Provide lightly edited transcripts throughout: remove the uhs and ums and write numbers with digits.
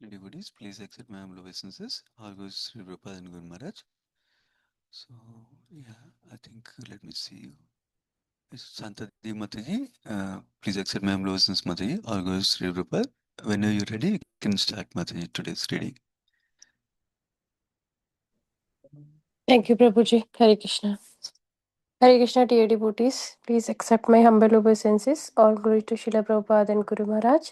Devotees, please accept my humble obeisances. All goes Sri Prabhupada and Guru Maharaj. So, yeah, I think let me see. Santadi Mataji, please accept my humble obeisances, Mataji. All goes Sri Prabhupada. Whenever you're ready, you can start Mataji today's reading. Thank you, Prabhuji. Hare Krishna. Hare Krishna, dear devotees. Please accept my humble obeisances. All glory to Srila Prabhupada and Guru Maharaj.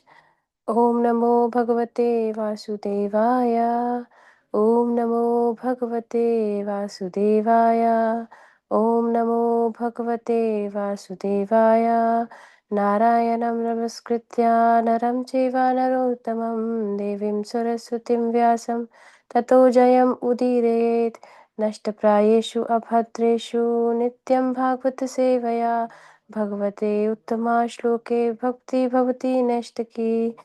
Om Namo Bhagavate Vasudevaya. Om Namo Bhagavate Vasudevaya. Om Namo Bhagavate Vasudevaya. Narayanam Namaskritya Naram Chaiva Narottamam Devim Saraswatim Vyasam Tato Jayam Udiret Nashtaprayeshu Abhadreshu Nityam Bhagavata Sevaya Bhagavate Uttama Shloke Bhakti Bhavati Nashtaki.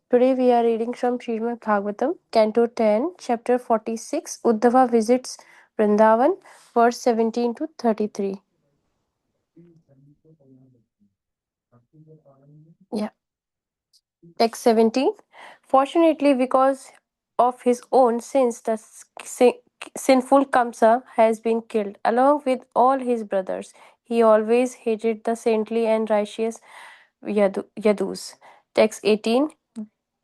Today we are reading from Srimad Bhagavatam, Canto 10, Chapter 46, Uddhava visits Vrindavan, verse 17 to 33. Yeah. Text 17. Fortunately, because of his own sins, the sinful Kamsa has been killed, along with all his brothers. He always hated the saintly and righteous Yadus. Text 18.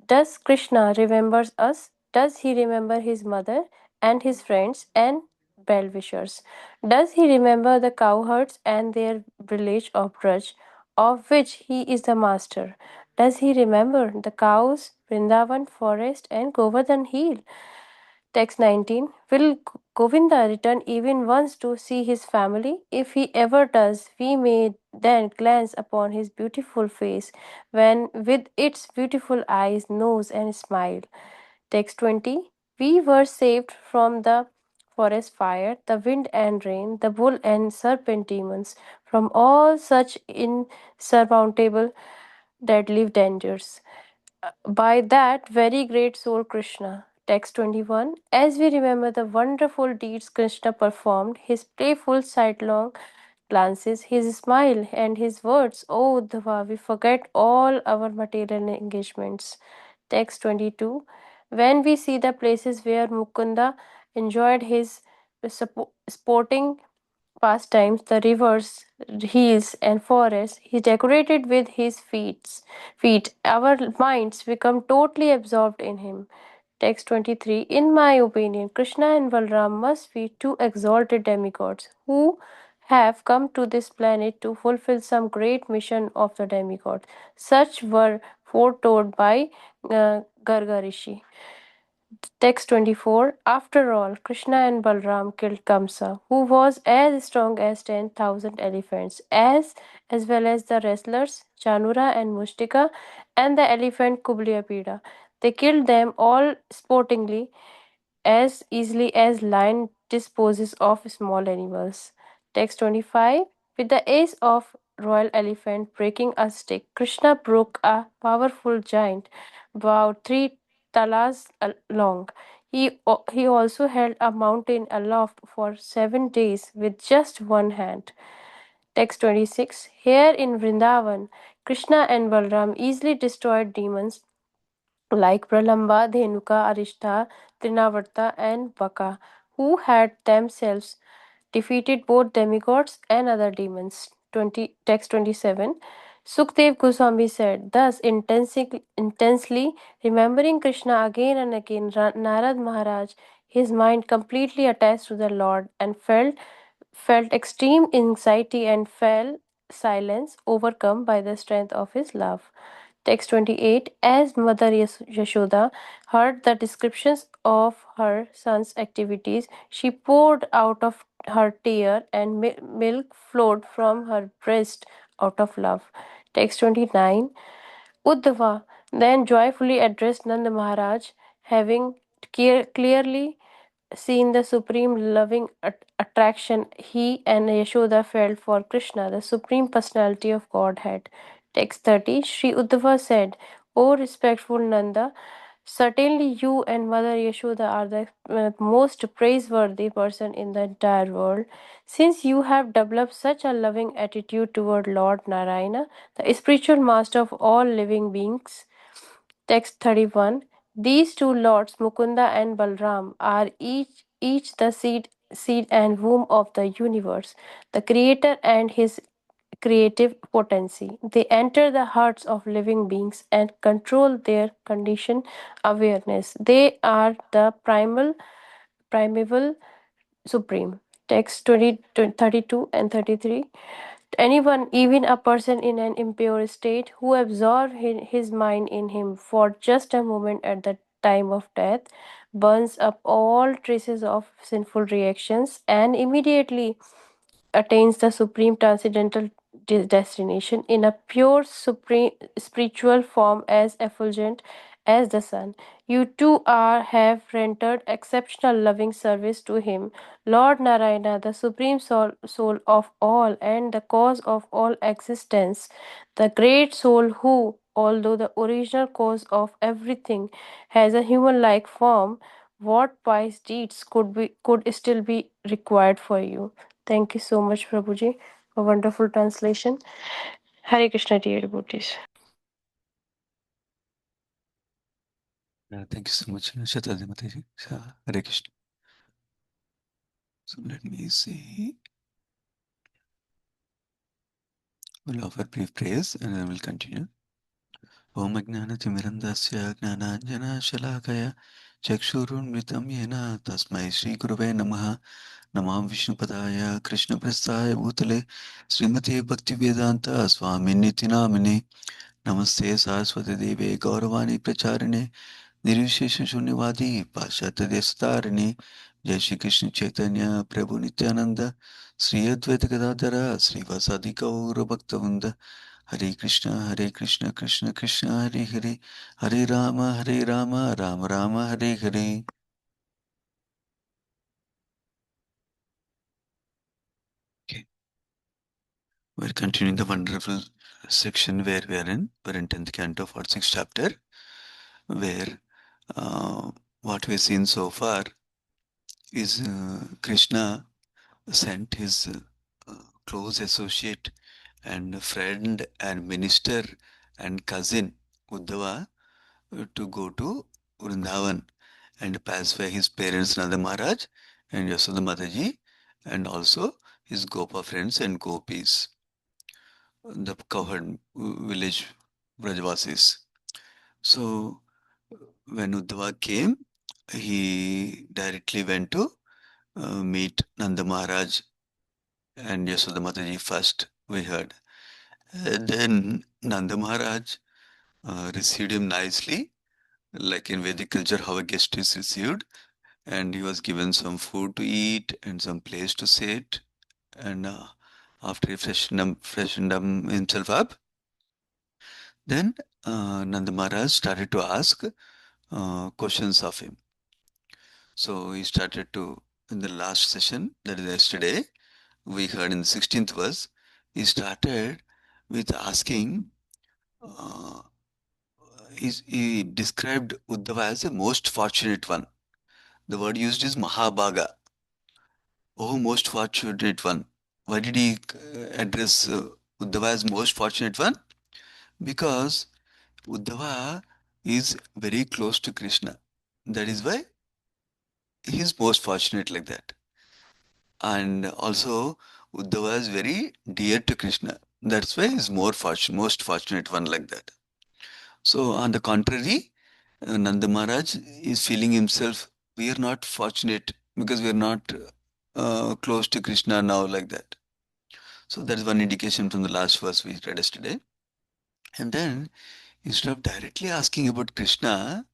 Does Krishna remembers us? Does he remember his mother and his friends and well-wishers? Does he remember the cowherds and their village of Braj, of which he is the master? Does he remember the cows, Vrindavan forest, and Govardhan hill? Text 19. Will Govinda return even once to see his family? If he ever does, we may then glance upon his beautiful face, when with its beautiful eyes, nose, and smile. Text 20. We were saved from the forest fire, the wind and rain, the bull and serpent demons, from all such insurmountable deadly dangers by that very great soul Krishna. Text 21. As we remember the wonderful deeds Krishna performed, his playful sidelong glances, his smile, and his words, O Uddhava, we forget all our material engagements. Text 22. When we see the places where Mukunda enjoyed his sporting pastimes, the rivers, hills, and forests he decorated with his feet, our minds become totally absorbed in him. Text 23. In my opinion, Krishna and Balram must be two exalted demigods who have come to this planet to fulfill some great mission of the demigod. Such were foretold by Garga Rishi. Text 24. After all, Krishna and Balram killed Kamsa, who was as strong as 10,000 elephants, as well as the wrestlers Chanura and Mustika and the elephant Kubliapida. They killed them all sportingly, as easily as lion disposes of small animals. Text 25. With the ace of royal elephant breaking a stick, Krishna broke a powerful giant about 3 talas long. He also held a mountain aloft for 7 days with just one hand. Text 26. Here in Vrindavan, Krishna and Balram easily destroyed demons like Pralamba, Dhenuka, Arishta, Trinavarta, and Baka, who had themselves defeated both demigods and other demons. 27. Sukdev Goswami said, thus intensely remembering Krishna again and again, Narad Maharaj, his mind completely attached to the Lord and felt extreme anxiety and fell silence, overcome by the strength of his love. Text 28. As Mother Yashoda heard the descriptions of her son's activities, she poured out of her tear, and milk flowed from her breast out of love. Text 29. Uddhava then joyfully addressed Nanda Maharaj, having clearly seen the supreme loving attraction he and Yashoda felt for Krishna, the supreme personality of Godhead. Text 30. Sri Uddhava said, O respectful Nanda, certainly you and Mother Yashoda are the most praiseworthy person in the entire world, since you have developed such a loving attitude toward Lord Narayana, the spiritual master of all living beings. Text 31. These two lords, Mukunda and Balram, are each the seed and womb of the universe, the creator and his creative potency. They enter the hearts of living beings and control their condition awareness. They are the primeval supreme. Text 32 and 33. Anyone, even a person in an impure state, who absorbs his mind in him for just a moment at the time of death, burns up all traces of sinful reactions and immediately attains the supreme transcendental destination in a pure supreme spiritual form as effulgent as the sun. You too have rendered exceptional loving service to him, Lord Narayana, the supreme soul of all and the cause of all existence, the great soul who, although the original cause of everything, has a human-like form. What pious deeds could still be required for you? Thank you so much, Prabhuji. A wonderful translation. Hare Krishna, dear devotees. Thank you so much, Shatradi Mataji. Hare Krishna. So let me see. We'll offer brief prayers and then we'll continue. Om Ajnana-timirandasya Jnananjana-shalakaya Chakshurunmritam Yena Tasmai Shri Gurave Namaha Namam Vishnupadaya Krishna Prasthaya Bhutale Srimati Bhaktivedanta Swami Nitinamini Namaste Saraswati Deve Gauravani Pracharine Nirvishesha Shunyavadi Paschatya Destarine Jai Shri Krishna Chaitanya Prabhu Nityananda Sri Advaita Gadadhara Sri Vasadi Gaura Bhaktavanda Hare Krishna Krishna Krishna Hare Hare Hare Rama Rama Rama Hare Hare. Okay, we're continuing the wonderful section where we are in. We're in 10th Canto, 46th chapter, where what we've seen so far is Krishna sent his close associate and friend and minister and cousin Uddhava to go to Vrindavan and pacify his parents Nanda Maharaj and Yasoda Mataji and also his Gopa friends and Gopis, the cowherd village Brajvasis. So when Uddhava came, he directly went to meet Nanda Maharaj and Yasoda Mataji first, we heard. And then Nanda Maharaj received him nicely, like in Vedic culture, how a guest is received. And he was given some food to eat and some place to sit. And after he freshened himself up, then Nanda Maharaj started to ask questions of him. So he started to, in the last session, that is yesterday, we heard in the 16th verse, he started with asking, uh, he described Uddhava as the most fortunate one. The word used is Mahabhaga. Oh, most fortunate one. Why did he address Uddhava as most fortunate one? Because Uddhava is very close to Krishna. That is why he is most fortunate like that. And also, Uddhava is very dear to Krishna. That's why he is most fortunate one like that. So, on the contrary, Nanda Maharaj is feeling himself, we are not fortunate because we are not close to Krishna now like that. So, that is one indication from the last verse we read yesterday. And then, instead of directly asking about Krishna,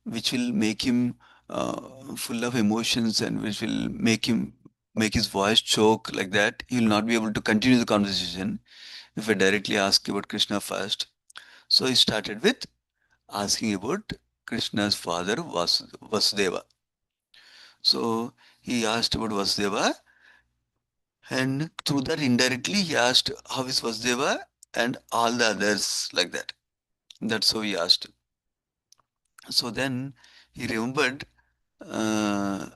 which will make him full of emotions and which will make his voice choke like that, he will not be able to continue the conversation if I directly ask about Krishna first. So, he started with asking about Krishna's father Vasudeva. So he asked about Vasudeva, and through that indirectly he asked how is Vasudeva and all the others like that. That's how he asked. So then he remembered uh,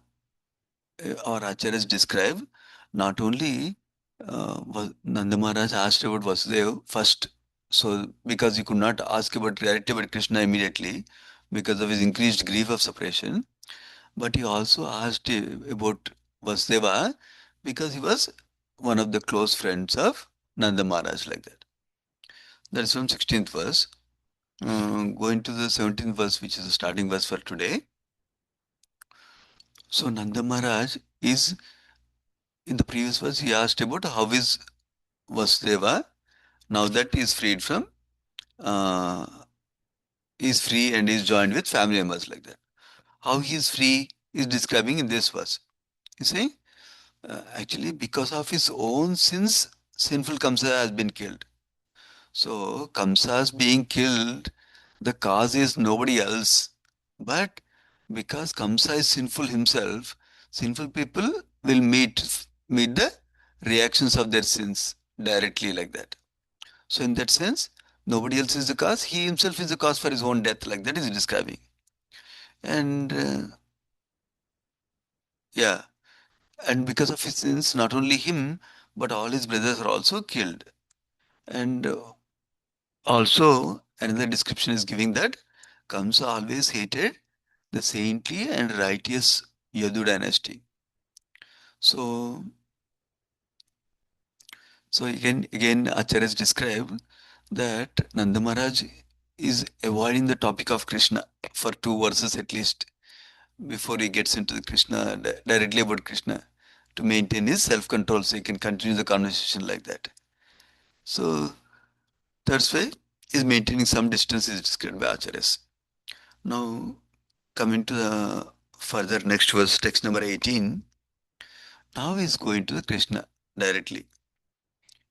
our acharyas describe not only Nanda Maharaj asked about Vasudeva first, so because he could not ask about directly about Krishna immediately, because of his increased grief of separation. But he also asked about Vasudeva because he was one of the close friends of Nanda Maharaj, like that. That is from 16th verse. Going to the 17th verse, which is the starting verse for today. So Nanda Maharaj is, in the previous verse, he asked about how is Vasudeva now that he is freed from, uh, is free and is joined with family members, like that. How he is free is describing in this verse. He's saying, actually, because of his own sins, sinful Kamsa has been killed. So, Kamsa's being killed, the cause is nobody else. But because Kamsa is sinful himself, sinful people will meet the reactions of their sins directly, like that. So, in that sense, nobody else is the cause. He himself is the cause for his own death, like that is describing. And yeah, and because of his sins, not only him, but all his brothers are also killed. And also, another description is giving that Kamsa always hated the saintly and righteous Yadu dynasty. So, again, Acharyas describe that Nanda Maharaj is avoiding the topic of Krishna for 2 verses at least before he gets into the Krishna, directly about Krishna, to maintain his self-control so he can continue the conversation like that. So, that's why he's maintaining some distance is described by Acharyas. Now, coming to the further next verse, text number 18. Now he's going to the Krishna directly.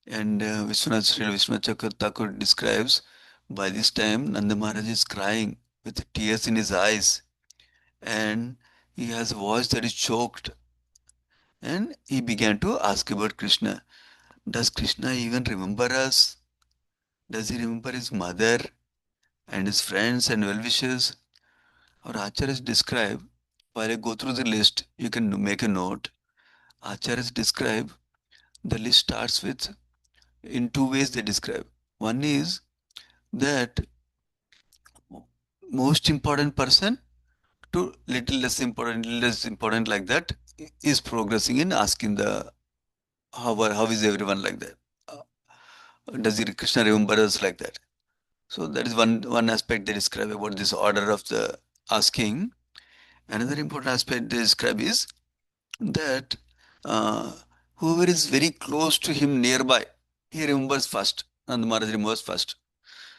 And Sri Vishwanath Thakur describes, by this time Nanda Maharaj is crying with tears in his eyes, and he has a voice that is choked, and he began to ask about Krishna. Does Krishna even remember us? Does he remember his mother and his friends and well-wishers? Our Acharyas describe, while I go through the list, you can make a note. Acharyas describe, the list starts with, in 2 ways they describe. One is that most important person to little less important, like that, is progressing in asking the how is everyone, like that. Does Krishna remember us, like that? So that is one aspect they describe about this order of the asking. Another important aspect they describe is that uh, whoever is very close to him nearby, he remembers first. Nanda Maharaj remembers first.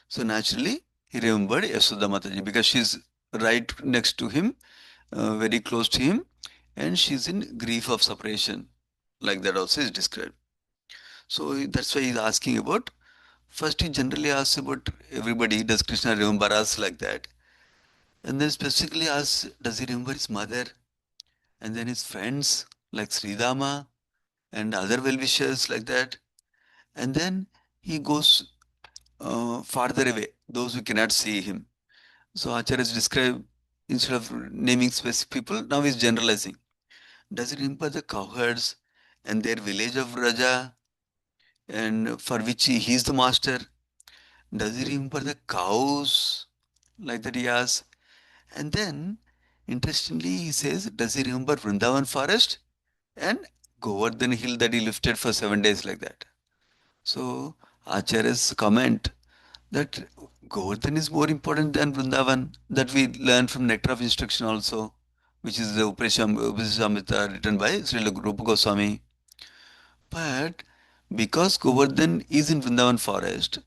So naturally, he remembered Yashoda Mataji because she's right next to him, very close to him, and she's in grief of separation. Like that also is described. So that's why he's asking about. First, he generally asks about everybody. Does Krishna remember us, like that? And then specifically asks, does he remember his mother? And then his friends like Sridama and other well-wishers, like that. And then he goes farther away, those who cannot see him. So Acharyas describe, instead of naming specific people, now he's generalizing. Does it remember the cowherds and their village of Raja, and for which he is the master? Does he remember the cows, like that he asks? And then, interestingly, he says, does he remember Vrindavan forest and Govardhan hill that he lifted for 7 days, like that? So Acharya's comment that Govardhan is more important than Vrindavan, that we learn from Nectar of Instruction also, which is the Upanishamrita written by Sri Rupa Goswami. But because Govardhan is in Vrindavan forest,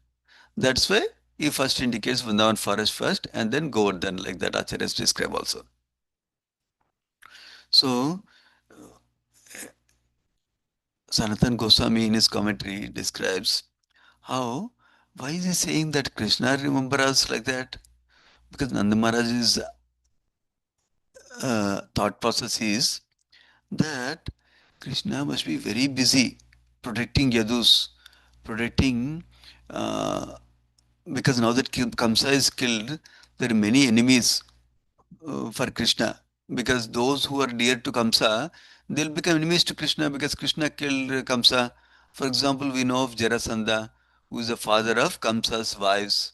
that's why he first indicates Vrindavan forest first and then Govardhan, like that Acharyas describe also. So Sanatan Goswami in his commentary describes how, why is he saying that Krishna remember us, like that? Because Nanda Maharaj's thought process is that Krishna must be very busy protecting Yadus, protecting, uh, because now that Kamsa is killed, there are many enemies for Krishna. Because those who are dear to Kamsa, they'll become enemies to Krishna because Krishna killed Kamsa. For example, we know of Jarasandha, who is the father of Kamsa's wives.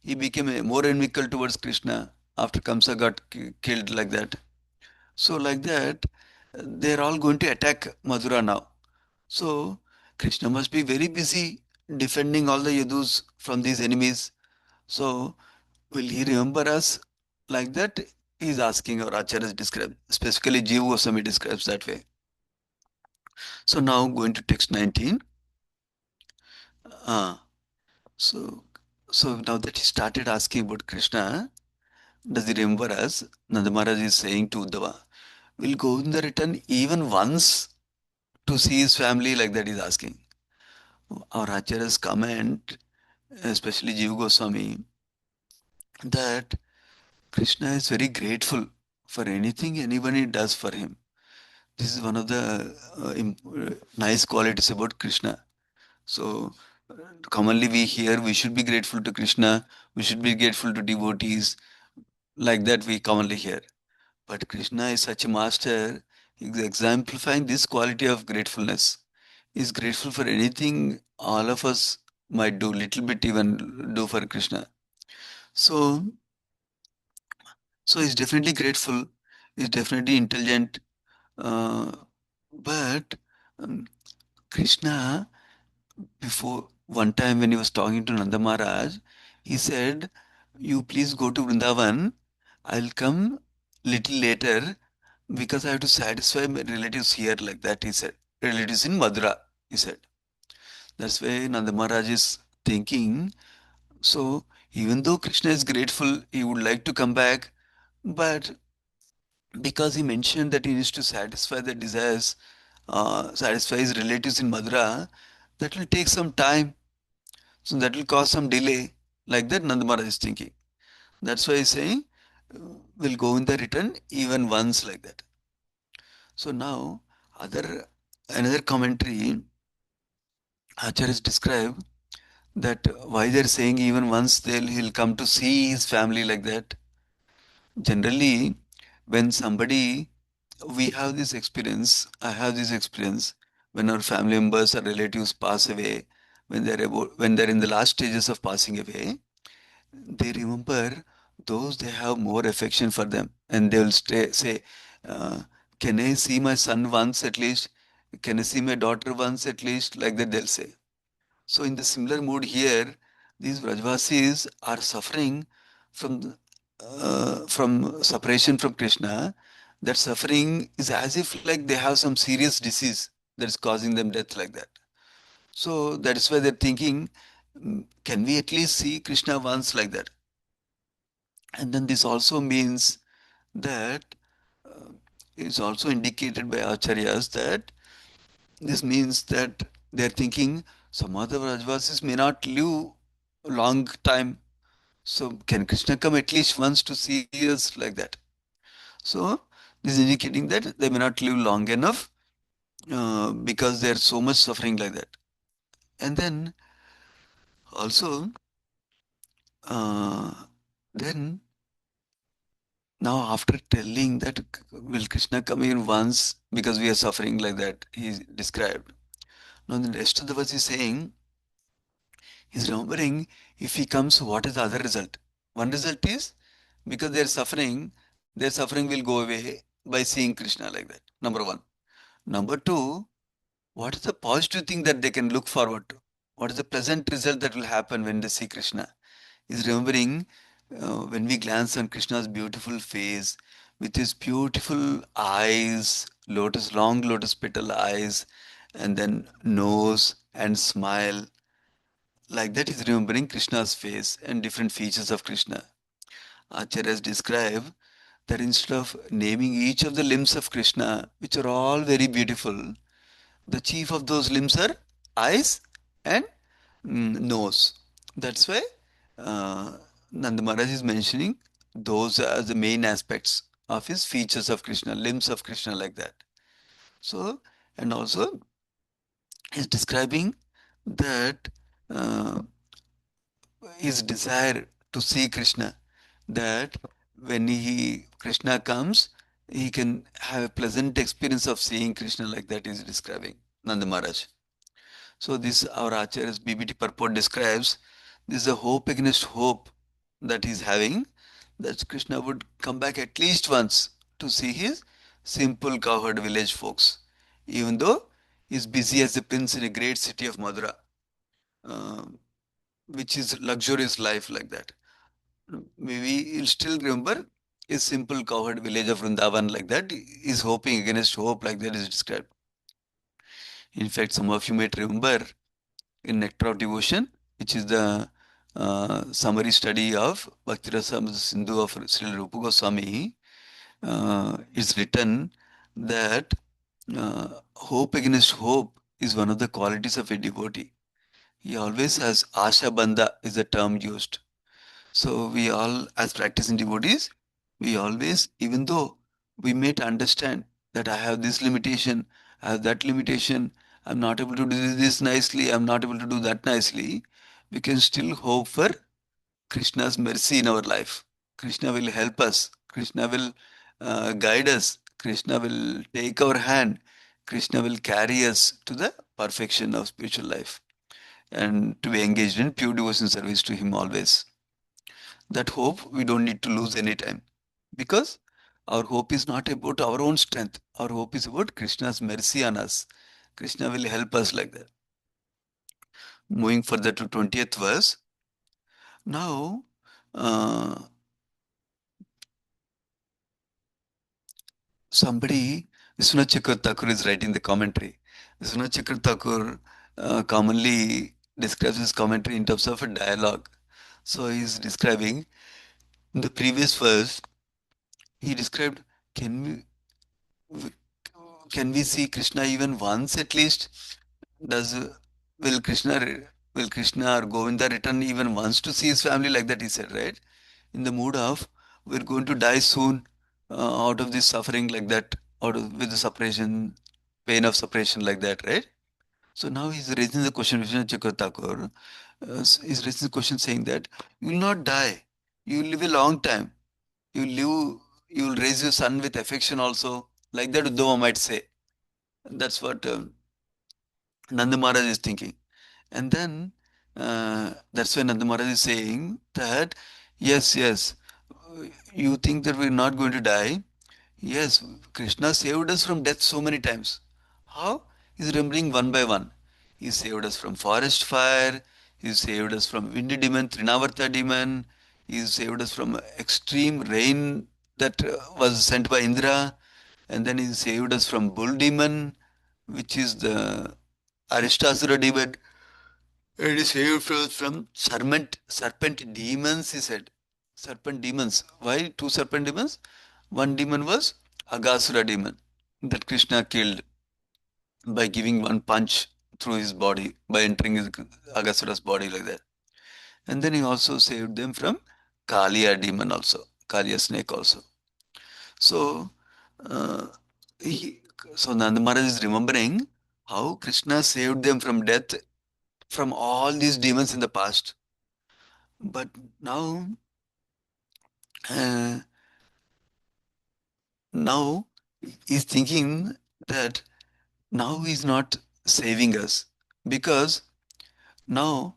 He became more envical towards Krishna. after Kamsa got killed like that. So like that, they're all going to attack Madura now. So Krishna must be very busy defending all the Yadus from these enemies. So will he remember us like that? He's asking, or Acharyas describe, specifically Jiva Goswami describes that way. So now going to text 19. Uh, so so now that he started asking about Krishna, does he remember us? Nanda Maharaj is saying to Uddhava, will Govinda return even once to see his family? Like that he's asking. Our Acharyas comment, especially Jiva Goswami, that Krishna is very grateful for anything anybody does for him. This is one of the nice qualities about Krishna. So, commonly we hear we should be grateful to Krishna, we should be grateful to devotees, like that we commonly hear. But Krishna is such a master, he's exemplifying this quality of gratefulness. He's grateful for anything all of us might do, little bit even do for Krishna. So, so he's definitely grateful, he's definitely intelligent, uh, but um, Krishna, before one time when he was talking to Nanda Maharaj, he said, "You please go to Vrindavan. I'll come little later because I have to satisfy my relatives here." Like that, he said. Relatives in Madura, he said. That's why Nanda Maharaj is thinking. So, even though Krishna is grateful, he would like to come back, but because he mentioned that he needs to satisfy the desires, satisfy his relatives in Madura, that will take some time. So that will cause some delay. Like that, Nanda Maharaj is thinking. That's why he's saying, we'll go in the return even once like that. So now, another commentary, Acharyas describe that why they're saying even once he'll come to see his family like that. Generally, when somebody, we have this experience, I have this experience, when our family members or relatives pass away, when they're in the last stages of passing away, they remember those they have more affection for them, and they will say, uh, can I see my son once at least? Can I see my daughter once at least? Like that they'll say. So in the similar mood here, these Vrajvasis are suffering from separation from Krishna. That suffering is as if like they have some serious disease that is causing them death like that. So that is why they're thinking, can we at least see Krishna once like that? And then this also means that uh, it's also indicated by Acharyas that this means that they're thinking some other Rajvasis may not live a long time. So can Krishna come at least once to see us like that? So this is indicating that they may not live long enough because they're so much suffering like that. And then also, uh, then now after telling that will Krishna come in once because we are suffering like that, he described. Now the rest of the verse is saying, he's remembering if he comes, what is the other result? One result is because their suffering will go away by seeing Krishna like that. Number one. Number two, what is the positive thing that they can look forward to? What is the pleasant result that will happen when they see Krishna? Is remembering when we glance on Krishna's beautiful face with his beautiful eyes, long lotus petal eyes, and then nose and smile. Like that, is remembering Krishna's face and different features of Krishna. Acharyas describe that instead of naming each of the limbs of Krishna, which are all very beautiful, the chief of those limbs are eyes and nose. That's why uh, Nanda Maharaj is mentioning those as the main aspects of his features of Krishna, limbs of Krishna, like that. So, and also he's describing that uh, his desire to see Krishna, that when Krishna comes, he can have a pleasant experience of seeing Krishna, like that is describing Nanda Maharaj. So this our Acharya's BBT purport describes this is a hope against hope that he's having, that Krishna would come back at least once to see his simple cowherd village folks, even though he's busy as a prince in a great city of Madura, uh, which is luxurious life like that. Maybe you'll still remember a simple cowherd village of Vrindavan like that is hoping against hope like that is described. In fact, some of you might remember in Nectar of Devotion, which is the summary study of Bhakti-rasa Sindhu of Sri Rupa Goswami, it's written that hope against hope is one of the qualities of a devotee. He always has Asha Bandha is the term used. So we all, as practicing devotees, we always, even though we may understand that I have this limitation, I have that limitation, I'm not able to do this nicely, I'm not able to do that nicely, we can still hope for Krishna's mercy in our life. Krishna will help us. Krishna will guide us. Krishna will take our hand. Krishna will carry us to the perfection of spiritual life and to be engaged in pure devotion service to Him always. That hope we don't need to lose any time because our hope is not about our own strength. Our hope is about Krishna's mercy on us. Krishna will help us like that. Moving further to 20th verse. Now, uh, somebody, Vishwanath Chakravarti Thakur is writing the commentary. Vishwanath Chakravarti Thakur commonly describes his commentary in terms of a dialogue. So he is describing in the previous verse, he described, can we can we see Krishna even once at least? Does will Krishna will Krishna or Govinda return even once to see his family like that? He said, right? In the mood of we're going to die soon out of this suffering like that, out of with the separation, pain of separation like that, right? So now he's raising the question, Vishwanath Chakravarti Thakur is raising the question saying that you will not die, you will live a long time, you live, you will raise your son with affection also, like that Uddhava might say. That's what Nanda Maharaj is thinking. And then that's why Nanda Maharaj is saying that yes, yes, you think that we're not going to die. Yes, Krishna saved us from death so many times. How? He's remembering one by one. He saved us from forest fire. He saved us from windy demon, Trinavarta demon. He saved us from extreme rain that was sent by Indra. And then he saved us from bull demon, which is the Arishtasura demon. And he saved us from serpent demons, he said. Serpent demons. Why two serpent demons? One demon was Agasura demon that Krishna killed by giving one punch through his body, by entering his Agasura's body like that. And then he also saved them from Kaliya demon also, Kaliya snake also. So, uh, he, so Nanda Maharaj is remembering how Krishna saved them from death from all these demons in the past. But now, uh, now he's thinking that now he's not saving us because now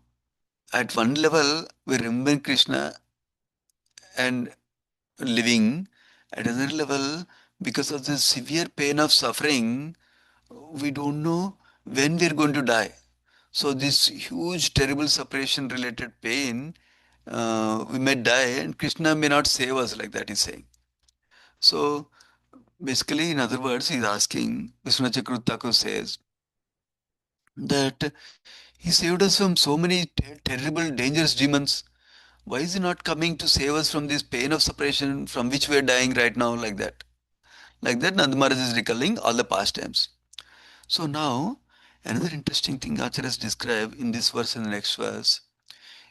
at one level we remember Krishna and living, at another level because of the severe pain of suffering we don't know when we're going to die. So this huge terrible separation related pain, we may die and Krishna may not save us like that he's saying. So basically, in other words, he's asking, Vishwanath Chakravarti Thakur says that he saved us from so many terrible, dangerous demons. Why is he not coming to save us from this pain of separation from which we are dying right now, like that? Like that, Nanda Maharaj is recalling all the past times. So now, another interesting thing Acharyas describe in this verse and the next verse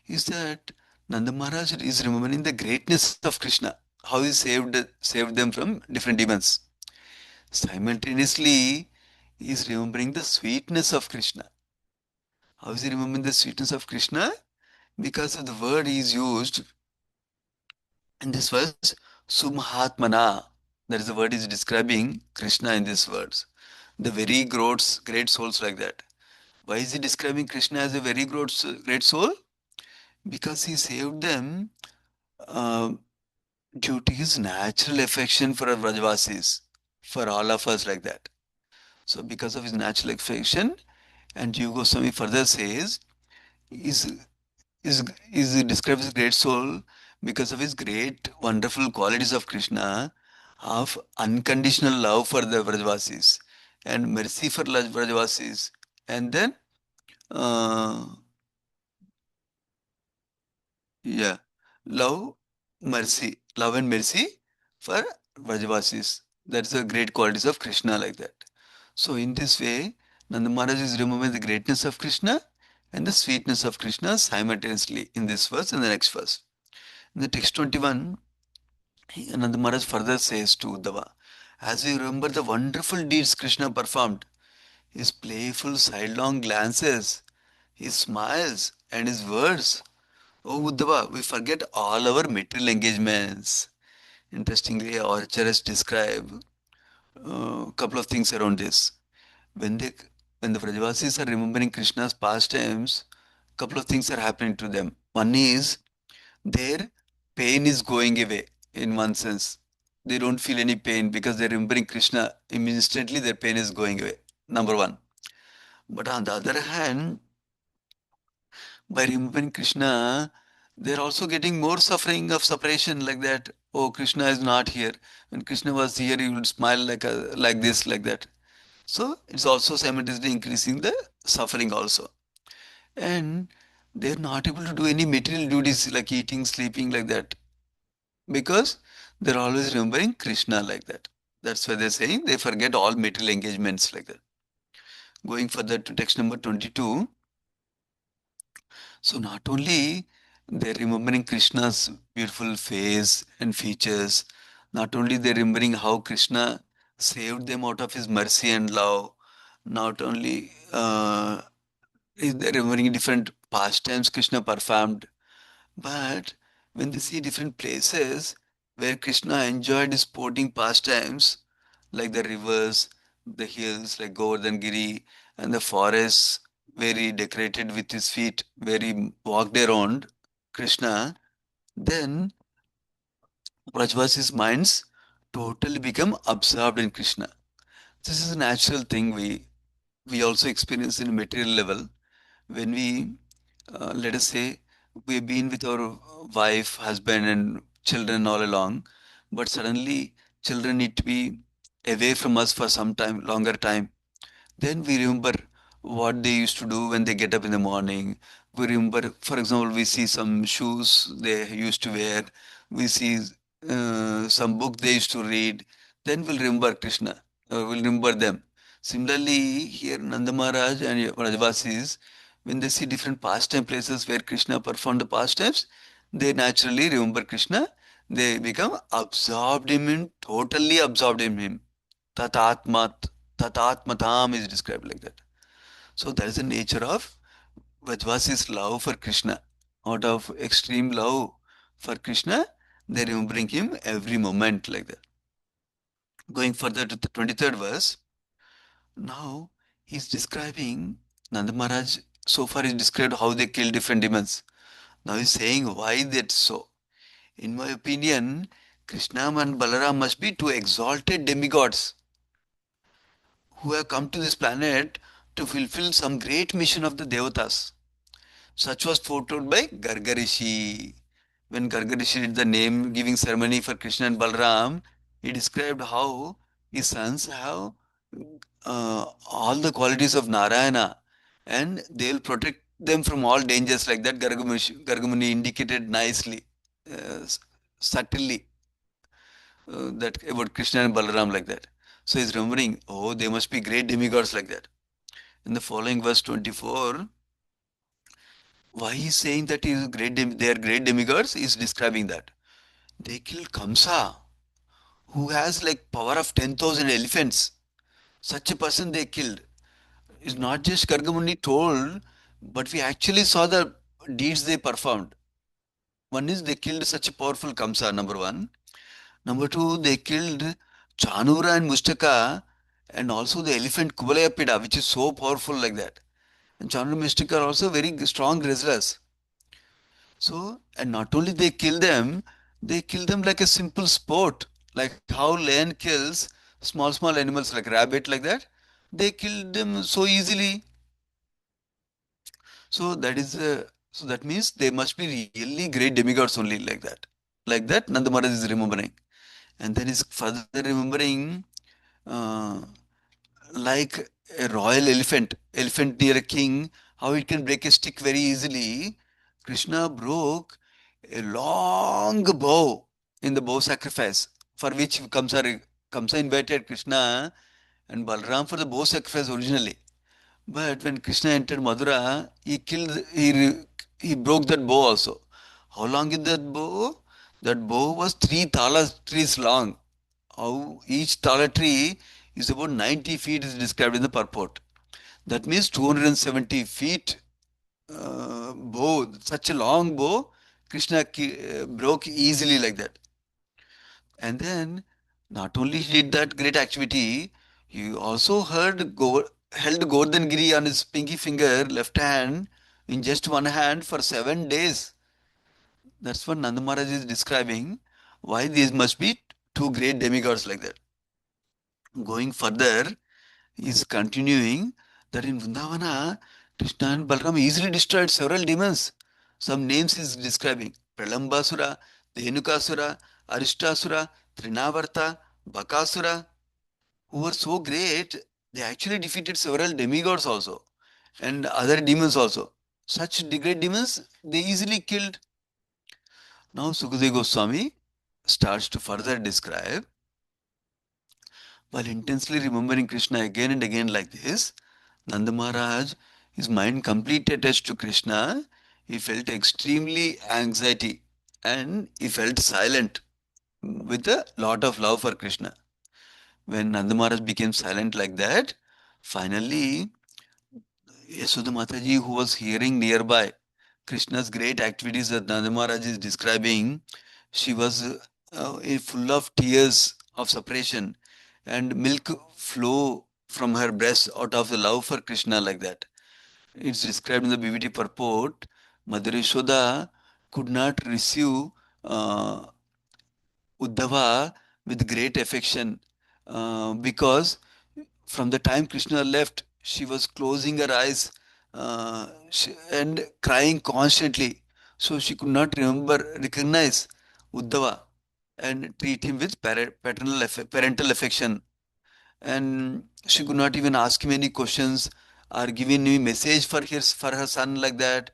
is that Nanda Maharaj is remembering the greatness of Krishna, how he saved them from different demons. Simultaneously, he is remembering the sweetness of Krishna. How is he remembering the sweetness of Krishna? Because of the word he is used in this verse, Sumhatmana. That is the word is describing Krishna in these words. The very great souls like that. Why is he describing Krishna as a very great soul? Because he saved them uh, due to his natural affection for Vrajavasis, for all of us like that. So because of his natural affection, and Jiva Goswami further says, is is is describes his great soul because of his great wonderful qualities of Krishna, of unconditional love for the Vrajavasis and mercy for Vrajavasis, and then uh, yeah, love, love and mercy for Vrajavasis. That's the great qualities of Krishna like that. So in this way, Nanda Maharaj is remembering the greatness of Krishna and the sweetness of Krishna simultaneously in this verse and the next verse. In the text 21, Nanda Maharaj further says to Uddhava, as we remember the wonderful deeds Krishna performed, his playful sidelong glances, his smiles, and his words, oh Uddhava, we forget all our material engagements. Interestingly, our acharyas describe a couple of things around this. When they when the Vrajavasis are remembering Krishna's pastimes, couple of things are happening to them. One is their pain is going away in one sense. They don't feel any pain because they're remembering Krishna. Instantly their pain is going away. Number one. But on the other hand, by remembering Krishna, they're also getting more suffering of separation like that. Oh, Krishna is not here. When Krishna was here, he would smile like this, like that. So it's also simultaneously increasing the suffering also. And they're not able to do any material duties like eating, sleeping like that because they're always remembering Krishna like that. That's why they're saying they forget all material engagements like that. Going further to text number 22. So not only they're remembering Krishna's beautiful face and features, not only they're remembering how Krishna saved them out of his mercy and love, not only they're remembering different pastimes Krishna performed, but when they see different places where Krishna enjoyed his sporting pastimes, like the rivers, the hills like Govardhan Giri, and the forests where he decorated with his feet, where he walked around Krishna, then Brajvasi's minds totally become absorbed in Krishna. This is a natural thing we also experience in a material level when we let us say we've been with our wife, husband, and children all along, but suddenly children need to be away from us for some time, longer time. Then we remember what they used to do when they get up in the morning. We remember, for example, we see some shoes they used to wear. We see some book they used to read. Then we'll remember Krishna. We'll remember them. Similarly, here Nanda Maharaj and Rajavasis, when they see different pastime places where Krishna performed the pastimes, they naturally remember Krishna. They become absorbed in him, totally absorbed in him. Tatatmat, Tatatmatam is described like that. So that is the nature of Vajvasi's love for Krishna. Out of extreme love for Krishna, they remembering him every moment like that. Going further to the 23rd verse, now he's describing Nanda Maharaj. So far, he described how they kill different demons. Now he's saying why that's so. In my opinion, Krishna and Balaram must be two exalted demigods who have come to this planet to fulfill some great mission of the Devatas. Such was foretold by Gargarishi. When Gargarishi did the name giving ceremony for Krishna and Balram, he described how his sons have all the qualities of Narayana and they will protect them from all dangers like that. Gargamuni indicated nicely, uh, subtly that about Krishna and Balaram like that. So he's remembering, oh, they must be great demigods like that. In the following verse 24, why he's saying that he is they are great demigods, is describing that. They killed Kamsa, who has like power of 10,000 elephants. Such a person they killed. It's not just Gargamuni told, but we actually saw the deeds they performed. One is they killed such a powerful Kamsa, number one. Number two, they killed Chanura and Mustaka and also the elephant Kuvalayapida, which is so powerful like that. And Chanura and Mustaka are also very strong wrestlers. So, and not only they kill them, They kill them like a simple sport, like how lion kills small animals like rabbit like that. They killed them so easily. So that is so that means they must be really great demigods only like that. Like that, Nanda Maharaj is remembering, and then is further remembering uh, like a royal elephant near a king, how it can break a stick very easily. Krishna broke a long bow in the bow sacrifice, for which Kamsa invited Krishna and Balram for the bow sacrifice originally. But when Krishna entered Madura, he broke that bow also. How long is that bow? That bow was three tala trees long. How each tala tree is about 90 feet is described in the purport. That means 270 feet bow, such a long bow, Krishna broke easily like that. And then not only he did that great activity, he also held Gordhan on his pinky finger, left hand, in just one hand for 7 days. That's what Nanda Maharaj is describing. Why these must be two great demigods like that. Going further, he is continuing that in Vrindavana, Krishna and Balaram easily destroyed several demons. Some names he is describing: Pralambasura, Dhenukasura, Arishtasura, Trinavarta, Bakasura, who were so great, they actually defeated several demigods also and other demons also. Such great demons they easily killed. Now Sukadeva Goswami starts to further describe, while intensely remembering Krishna again and again like this, Nanda Maharaj, his mind completely attached to Krishna, he felt extremely anxiety and he felt silent with a lot of love for Krishna. When Nanda Maharaj became silent like that, finally Yashoda Mataji, who was hearing nearby Krishna's great activities that Nanda Maharaj is describing, she was full of tears of separation and milk flow from her breast out of the love for Krishna like that. It's described in the BVT purport. Mother Yashoda could not receive uh, Uddhava with great affection because from the time Krishna left, she was closing her eyes and crying constantly. So she could not recognize Uddhava and treat him with parental affection. And she could not even ask him any questions or give any message for her son like that,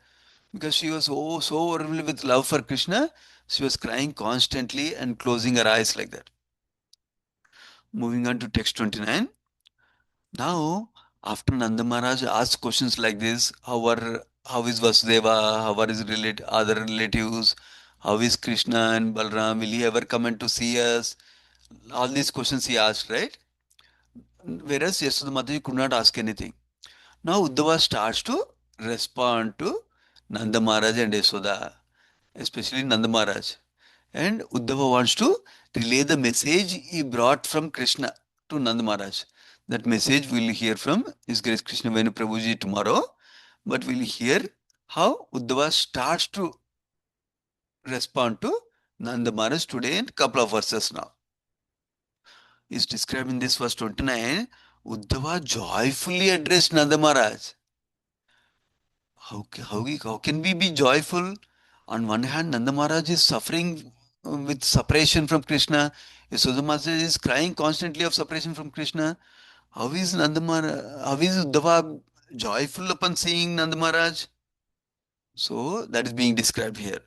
because she was so overwhelmed with love for Krishna. She was crying constantly and closing her eyes like that. Moving on to text 29. Now, after Nanda Maharaj asked questions like this, how is Vasudeva, how are his other relatives, how is Krishna and Balram, will he ever come and to see us? All these questions he asked, right? Whereas Yashoda Mataji could not ask anything. Now Uddhava starts to respond to Nanda Maharaj and Yashoda, especially Nanda Maharaj. And Uddhava wants to relay the message he brought from Krishna to Nanda Maharaj. That message we'll hear from His Grace Krishna Venu Prabhuji tomorrow, but we'll hear how Uddhava starts to respond to Nanda Maharaj today in couple of verses now. Is described in this verse 29. Uddhava joyfully addressed Nanda Maharaj. How can we be joyful? On one hand, Nanda Maharaj is suffering with separation from Krishna. Yashoda Maharaj is crying constantly of separation from Krishna. How is Uddhava joyful upon seeing Nanda Maharaj? So that is being described here.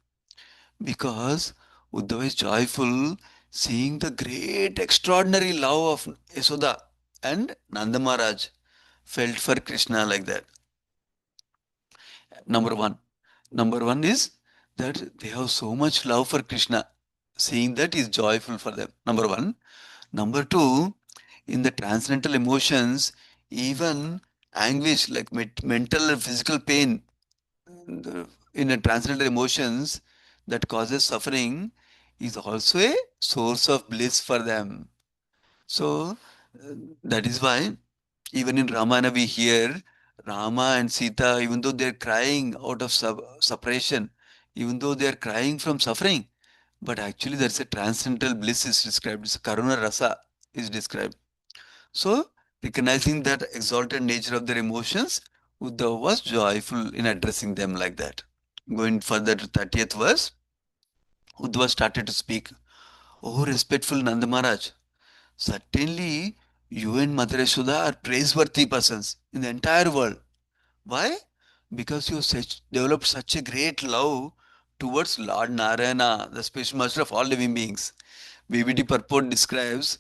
Because Uddhava is joyful seeing the great extraordinary love of Yashoda and Nanda Maharaj felt for Krishna like that. Number one. Number one is that they have so much love for Krishna. Seeing that is joyful for them. Number one. Number two, in the transcendental emotions, even anguish like mental and physical pain in a transcendental emotions that causes suffering is also a source of bliss for them. So that is why even in Ramayana we hear Rama and Sita, even though they're crying out of separation, even though they're crying from suffering, but actually there's a transcendental bliss is described. It's Karuna Rasa is described. So, recognizing that exalted nature of their emotions, Uddhava was joyful in addressing them like that. Going further to 30th verse, Uddhava started to speak. Oh, respectful Nanda Maharaj, certainly you and Mother Yashoda are praiseworthy persons in the entire world. Why? Because you developed such a great love towards Lord Narayana, the special master of all living beings. BBD purport describes,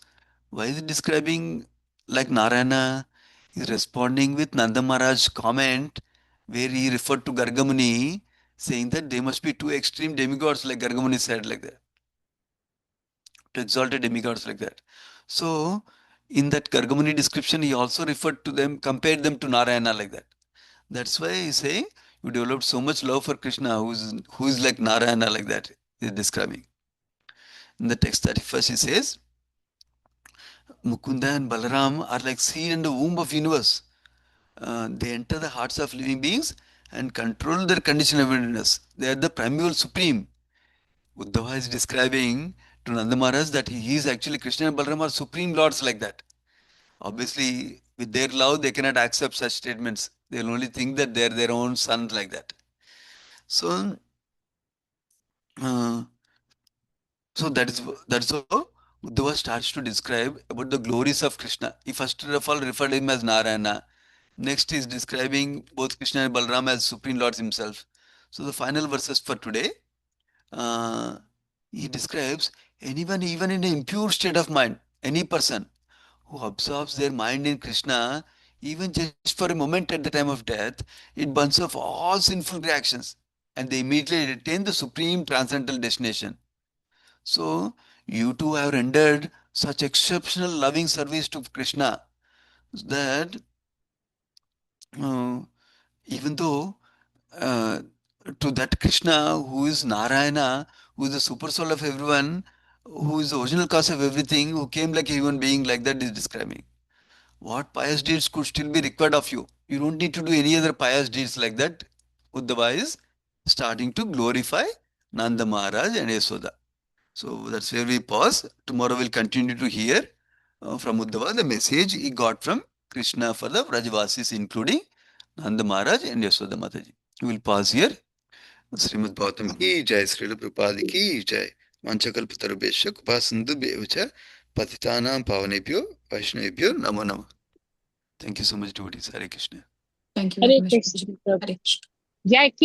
why is it describing like Narayana? Is responding with Nanda Maharaj's comment where he referred to Gargamuni, saying that they must be two extreme demigods, like Gargamuni said, like that, to exalted demigods like that. So, in that Gargamuni description, he also referred to them, compared them to Narayana like that. That's why he's saying you developed so much love for Krishna, who is like Narayana like that. He's describing. In the text 31st, he says, Mukunda and Balaram are like seed and the womb of universe. They enter the hearts of living beings and control their condition of awareness. They are the primeval supreme. Uddhava is describing to Nanda Maharaj that he is actually Krishna and Balaram are supreme lords like that. Obviously, with their love, they cannot accept such statements. They'll only think that they're their own son like that. So, uh, that's how Uddhava starts to describe about the glories of Krishna. He first of all referred him as Narayana. Next, he is describing both Krishna and Balaram as Supreme Lords himself. So the final verses for today, uh, he describes anyone, even in an impure state of mind, any person who absorbs their mind in Krishna, even just for a moment at the time of death, it burns off all sinful reactions and they immediately attain the supreme transcendental destination. So, you two have rendered such exceptional loving service to Krishna that uh, even though uh, to that Krishna who is Narayana, who is the super soul of everyone, who is the original cause of everything, who came like a human being, like that is describing. What pious deeds could still be required of you? You don't need to do any other pious deeds like that. Uddhava is starting to glorify Nanda Maharaj and Yasoda. So that's where we pause. Tomorrow we'll continue to hear from Uddhava the message he got from Krishna for the Vrajavasis, including Nanda Maharaj and Yasoda Mataji. We will pause here. Srimad Bhagavatam ki jai, Srila Prabhupada ki jai. Vanchakalpatarubhesha Kupasindhu Bevacha Patitanam Pavanebhyo Vaishnavebhyo Namo Namo. Thank you so much, devotees. Hare Krishna. Thank you Hare very much. Krishna. Hare Krishna. Jai